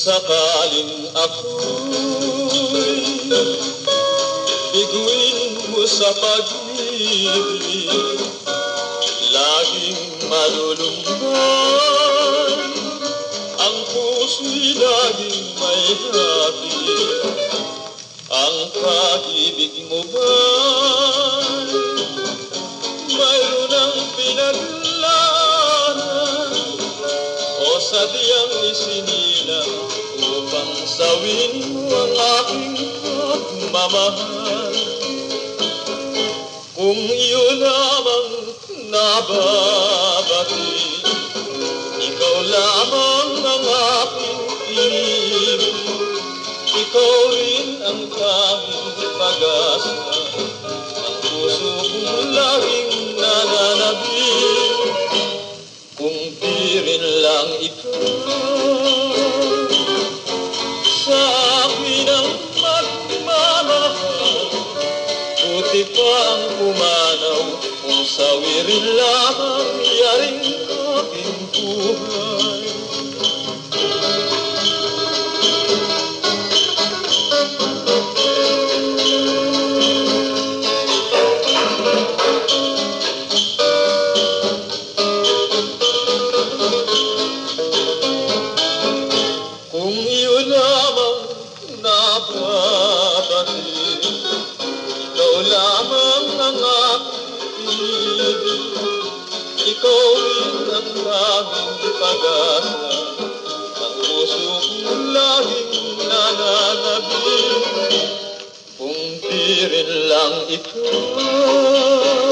sakaling ako'y biguin mo sa pag-ibig, laging malulunggan, ang puso'y laging may hapit. Ang pag-ibig mo ba'y mayroon ang pinaglanan o sadyang isinilang upang sawin mo ang aking pagmamahal? Kung iyon lamang nababati, ikaw lamang ang aking ibig, ikaw rin ang tanging pag-asa, ang puso kong laging nananabik. Kung di rin lang ikaw sa akin ang magmamahal, buti pa ang pumanaw kung sawirin lamang yaring aking buhay. Kung iyon lamang nababati, ikaw lamang ang aking ibig, ikaw rin ang tanging pag-asa, ang puso kong laging nananabik. Kung di rin lang ikaw